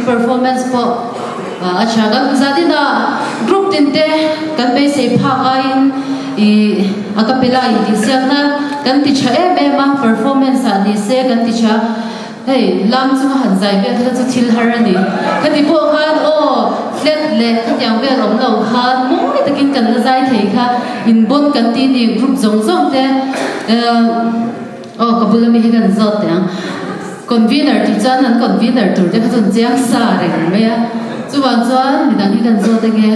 performance po acha kan zati na group tinte kan be se phagain I acapella in disiak na kan ti cha ma performance ani se kan ti cha hey lam chu han zai be ka chu thil harani kan ti po khan o flat le kan yang be lom lo khan mo ni takin kan la zai thei kha in bon kan ti ni group zong zong te kabulami hi kan zot te convener ti chan an convener tur te khun chiang sa re me ya chuan chuan ni dang hi kan zo te nge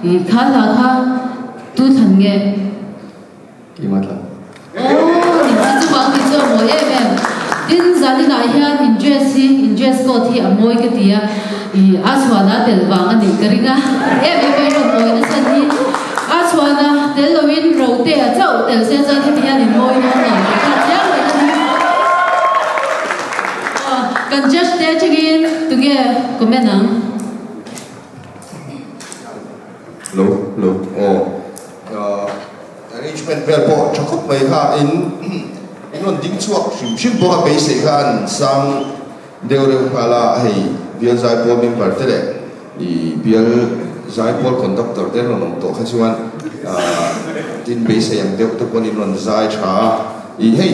I kha la kha tu than nge ki matlab ni chu wang ni chu mo em tin zali na hian in dress ko thi amoi ke tia I aswana tel wang ani karinga em be ro moi na san ni aswana tel lowin ro te a chau tel se za thi hian in moi no na ka yang kan just te chigin tuge comenang lo arrangement vel po chakut mai kha in non ding chuak shim bo ka be se khan sang deure phala hei bial zai po member tele I bial zai po conductor te non to khachuan tin be se yang deu to pon non zai cha I hei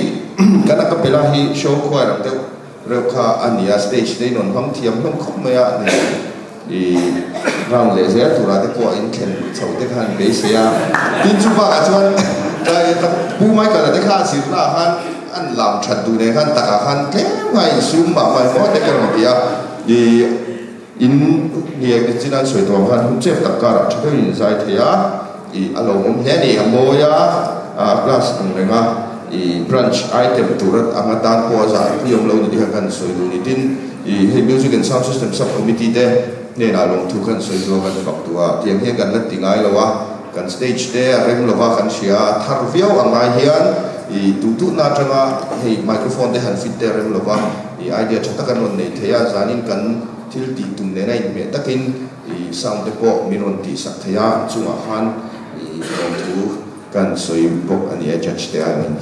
kana ka pela hi show choir ang deu rekha ania stage nei non hang thiam hang khop maya ni rang le zia tura te ko in ken chau te khan be se ya tin chu ba chuan dai ta pu mai ka te kha sir na han an lam that du ne khan ta khan tle ngai sum ba mai mo te ka tia ni in ni ke chinan soi to khan hum chef tak ka ra thai in zai thea I alo mom he ni amoya plus ang renga I branch item turat angatan po za yom lo ni kan soi du ni tin I music and sound system subcommittee de ne na long thu kan soi do kan bak tua tiang he kan lat tingai lawa kan stage de rem lawa kan sia thar viau angai hian I tu na tanga hei microphone de han fit de rem lawa I idea chata kan non nei thea zanin kan thil ti tum ne nai me takin I sound de po minon ti sak thea chunga khan I long thu kan soi bok ani judge de amin